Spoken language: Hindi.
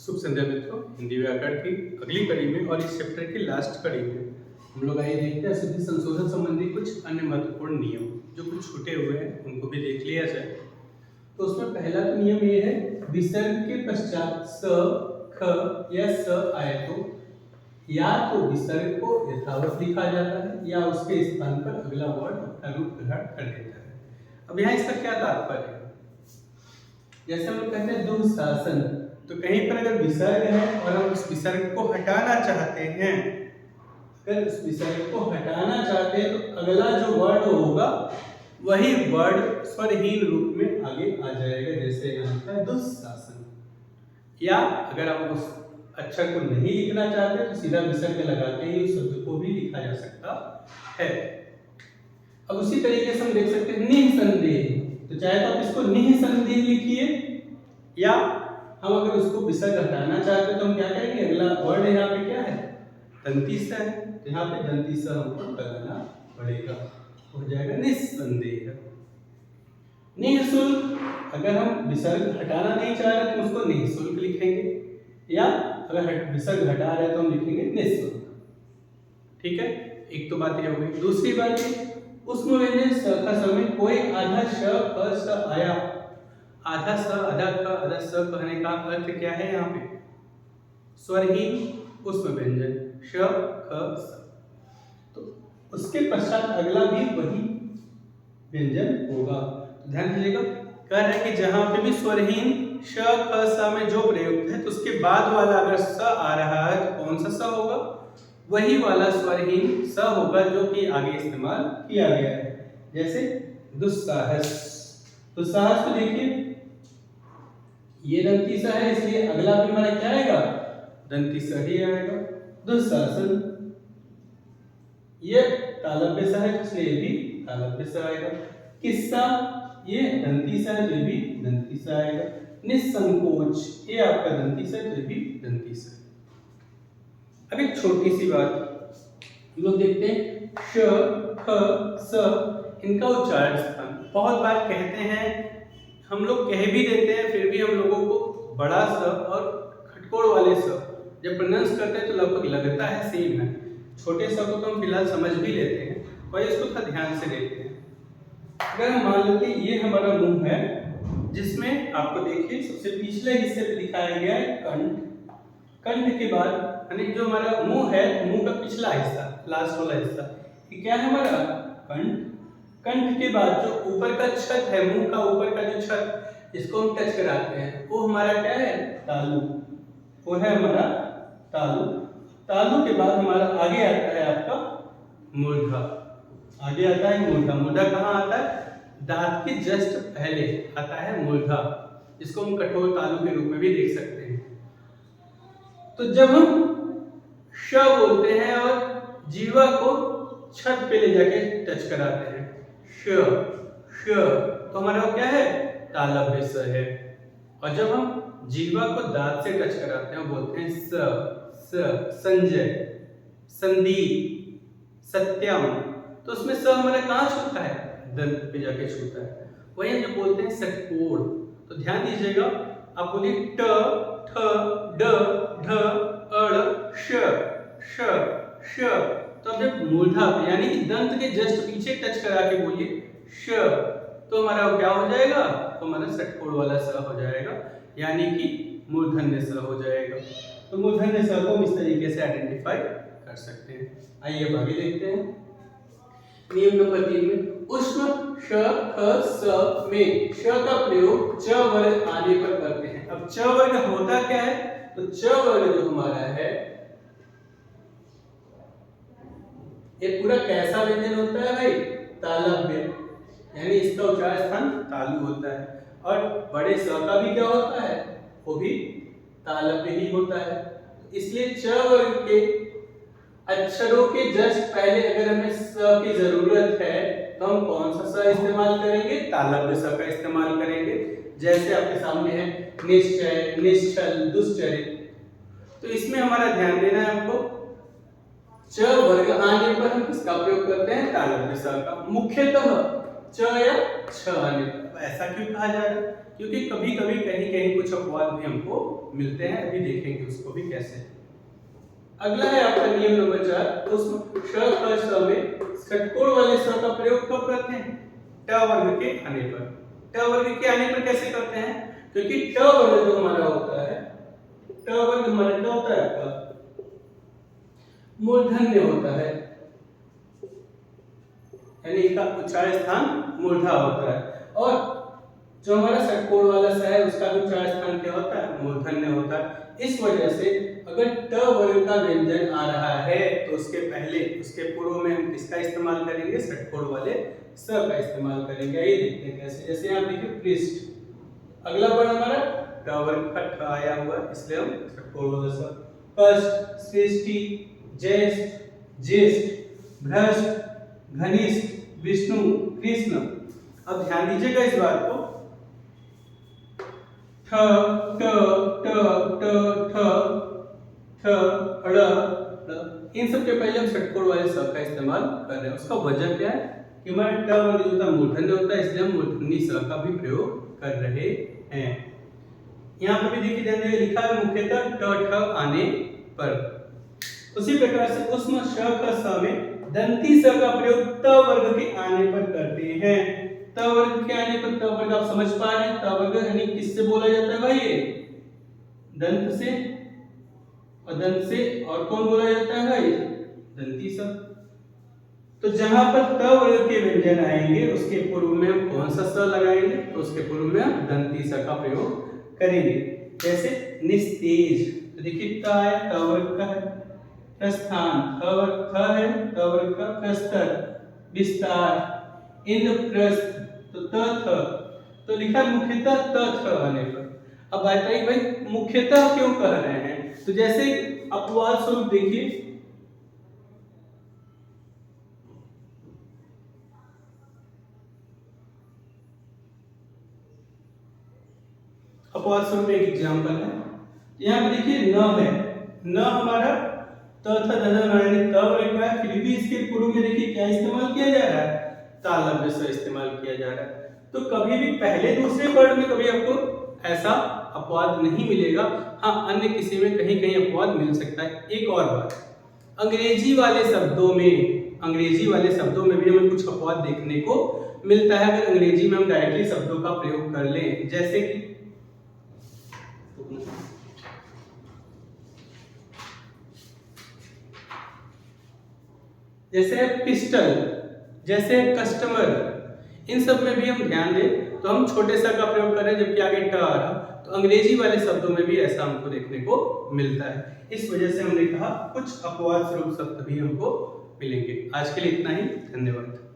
शुभ संध्या मित्रों, हिंदी व्याकरण की अगली कड़ी में और इस चैप्टर की लास्ट कड़ी में हम लोग आइए देखते हैं शुद्धि संशोधन संबंधी कुछ अन्य महत्वपूर्ण नियम जो कुछ छूटे हुए हैं उनको भी देख लिया जाए। तो उसमें पहला तो नियम ये है, विसर्ग के पश्चात स, ख या स आए तो या तो विसर्ग को यथावत लिखा जाता है या उसके स्थान पर अगला वर्ड अपना रूप ग्रहण कर देता है। अब यहाँ इसका क्या तात्पर्य है? जैसे हम लोग कहते हैं दुःशासन, तो कहीं पर अगर विसर्ग है और हम उस विसर्ग को हटाना चाहते हैं, अगर उस विसर्ग को हटाना चाहते हैं तो अगला जो वर्ड होगा वही वर्ड स्वरहीन रूप में आगे आ जाएगा। जैसे यहाँ है दुःशासन। या अगर हम उस अक्षर को नहीं लिखना चाहते तो सीधा विसर्ग लगाते ही उस शब्द को भी लिखा जा सकता है। अब उसी तरीके से हम देख सकते हैं निःसंदेह, तो चाहे तो आप इसको निःसंदेह लिखिए या हम अगर उसको विसर्ग हटाना चाहते हैं तो हम क्या करेंगे, अगला वर्ड यहाँ पे क्या है, दंती स है, तो यहाँ पे दंती स हमको लगाना पड़ेगा, हो जाएगा निःसंदेह। निःशुल्क, अगर हम विसर्ग हटाना नहीं चाह रहे तो उसको निःशुल्क लिखेंगे या अगर विसर्ग हटा रहे तो हम लिखेंगे निःशुल्क। ठीक है, एक तो बात ये हो गई। दूसरी बात ये, उसमें व्यंजन स का समय कोई आधा श क स आया, आधा स आधा क आधा स कहने का अर्थ क्या है? यहाँ पे स्वरहीन उसमें व्यंजन श ख स, तो उसके पश्चात अगला भी वही व्यंजन होगा। तो ध्यान दीजिएगा, कह रहे हैं कि जहां पे भी स्वरहीन श ख स में जो प्रयुक्त है तो उसके बाद वाला अगर स आ रहा है तो कौन सा स होगा? वही वाला स्वरहीन स होगा जो कि आगे इस्तेमाल किया गया है। जैसे दुस्साहस, तो साहस को देखिए ये दंती स है इसलिए अगला भी हमारा क्या आएगा, दंती स ही आएगा। दुःशासन, ये तालव्य स है इसलिए ये भी तालव्य स आएगा। किस्सा, ये दंती स है तो ये भी दंती स आएगा। निसंकोच, ये आपका दंती स है तो ये भी दंती स। अब एक छोटी सी बात हम लोग देखते हैं, श ख स इनका उच्चारण स्थान बहुत बार कहते हैं, हम लोग कह भी देते हैं, फिर भी हम लोगों को बड़ा स और खटकोड़ वाले स जब प्रोनाउंस करते हैं तो लगभग लगता है सेम है। छोटे स को तो हम फिलहाल समझ भी लेते हैं और इसको थोड़ा ध्यान से देखते हैं। अगर हम मान लो कि ये हमारा मुंह है जिसमें आपको देखिए सबसे पिछले हिस्से पे दिखाया गया है कंठ, कंठ के बाद यानी जो हमारा मुंह है, मुंह का पिछला हिस्सा, लास्ट वाला हिस्सा, ये क्या है हमारा कंठ। कंठ के बाद जो ऊपर का छत है, मुंह का ऊपर का जो छत जिसको हम टच कराते हैं वो हमारा क्या है, तालु, वो है हमारा तालु। तालु के बाद हमारा आगे आता है आपका मूर्धा, आगे आता है मूर्धा। मूर्धा कहाँ आता है? दांत के जस्ट पहले आता है मूर्धा, जिसको हम कठोर तालु के रूप में भी देख सकते हैं। तो जब हम श बोलते हैं और जीवा को छत पे ले जाके टच कराते हैं, श श, तो हमारा क्या है, तालव्य स है। और जब हम जीवा को दांत से टच कराते हैं बोलते हैं स स, संजय, संदीप, सत्यम, तो उसमें स हमारा कहाँ छूता है, दंत पे जाके छूता है। वही हम जो बोलते हैं षटकोण, तो ध्यान दीजिएगा, आप बोलिए ट ठ ड ढ अड़ श श श, तो अब जब मूर्धा यानी कि दंत के जस्ट पीछे टच करा के बोलिए श, तो हमारा क्या हो जाएगा, तो हमारा षटकोण वाला स हो जाएगा, यानी कि मूर्धन्य स हो जाएगा। तो मूर्धन्य स को हम इस तरीके से आइडेंटिफाई कर सकते हैं। आइए अब आगे देखते हैं नियम नंबर 3 में, उष्ण श ख स में श का प्रयोग च वर्ग आने पर करते हैं। अब च वर्ग होता क्या है, तो च वर्ग जो हमारा है ये पूरा कैसा व्यंजन होता है भाई, तालव्य, यानी इसका उच्चारण स्थान तालु होता है। और बड़े स का भी क्या होता है, वो भी तालव्य ही होता है। इसलिए च वर्ग के अक्षरों के जस्ट पहले अगर हमें स की जरूरत है तो हम कौन सा स इस्तेमाल करेंगे, तालव्य स का इस्तेमाल करेंगे। जैसे आपके सामने है निश्चय, निश्चल, दुश्चरित, तो इसमें हमारा ध्यान देना है हमको, च वर्ग आने पर हम किसका प्रयोग करते हैं, तालव्य स का, मुख्यतः च या छ आने पर। तो ऐसा क्यों कहा जा रहा है? क्योंकि कभी कभी कहीं कहीं कुछ अपवाद भी हमको मिलते हैं, अभी देखेंगे उसको भी कैसे। अगला है आपका नियम नंबर 4, उसमें श ख स में षटकोण वाले स का प्रयोग कब करते हैं? ट वर्ग के आने पर। ट वर्ग के आने पर कैसे करते हैं? क्योंकि ट वर्ग जो हमारा होता है, ट वर्ग हमारा क्या होता है आपका? मूर्धन्य होता है, यानी इसका उच्चार स्थान मूर्धा होता है। और जो हमारा षटकोण वाला स है उसका भी उच्चार स्थान क्या होता है? मूर्धन्य होता है। इस वजह से अगर ट वर्ग का व्यंजन आ रहा है तो उसके पहले, उसके पूर्व में हम किसका इस्तेमाल करेंगे? षटकोण वाले स का इस्तेमाल करेंगे। आइए देखते हैं कैसे। जैसे यहाँ देखिए पृष्ठ, अगला वर्ण हमारा ट वर्ग का ठ आया हुआ है, इसलिए हम षटकोण वाला स। कष्ट, सृष्टि, ज्येष्ठ, ज्येष्ठ, भ्रष्ट, घनिष्ठ, विष्णु, कृष्ण। अब ध्यान दीजिएगा इस बात को, ठ ट ट ट ठ ठ ड़ ड़, इन सब के पहले हम षटकोण वाले स का इस्तेमाल कर रहे हैं। उसका वजह क्या है कि हमारा ट वर्ग जो होता है मूर्धन्य होता है, इसलिए हम मूर्धन्य स का भी प्रयोग कर रहे हैं। यहाँ पर भी देखिए ध्यान दीजिए, लिखा है मुख्यतः ट ठ आने पर। उसी प्रकार से उसमें श ख स में दंती स का प्रयोग त वर्ग के आने पर करते हैं। त वर्ग के आने पर, त वर्ग आप समझ पा रहे हैं, त वर्ग यानी किससे बोला जाता है भाई? ये दंत से, और दंत से और कौन बोला जाता है भाई? दंती स। तो जहां पर त वर्ग के व्यंजन आएंगे उसके पूर्व में हम कौन सा स लगाएंगे? तो उसके पूर्व में हम दंती स का प्रयोग करेंगे। जैसे निस्तेज, तो देखिए त आया, त वर्ग का है। प्रस्थान, थ है, त वर्ग का। प्रस्तर, विस्तार, इंद्रप्रस्थ, तो त थ, तो लिखा मुख्यतः त थ आने पर। अब बताइए भाई मुख्यतः क्यों कह रहे हैं? तो जैसे अपवाद स्वरूप देखिए, अपवाद स्वरूप एक एग्जांपल है, यहाँ पे देखिए न है, न हमारा त थ ध ध न यानी त वर्ग का है, फिर भी इसके पूर्व में देखिए क्या इस्तेमाल किया जा रहा है? तालव्य स इस्तेमाल किया जा रहा है। तो कभी भी पहले दूसरे वर्ण में कभी आपको ऐसा अपवाद नहीं मिलेगा। हाँ, अन्य किसी में कहीं कहीं अपवाद मिल सकता है। एक और बात, अंग्रेजी वाले शब्दों में भी हमें कुछ अपवाद देखने को मिलता है अगर अंग्रेजी में हम डायरेक्टली शब्दों का प्रयोग कर लें। जैसे कि जैसे पिस्टल, जैसे कस्टमर, इन सब में भी हम ध्यान दें तो हम छोटे सा का प्रयोग करें जबकि आगे ट आ रहा, तो अंग्रेजी वाले शब्दों में भी ऐसा हमको देखने को मिलता है। इस वजह से हमने कहा कुछ अपवाद स्वरूप शब्द भी हमको मिलेंगे। आज के लिए इतना ही, धन्यवाद।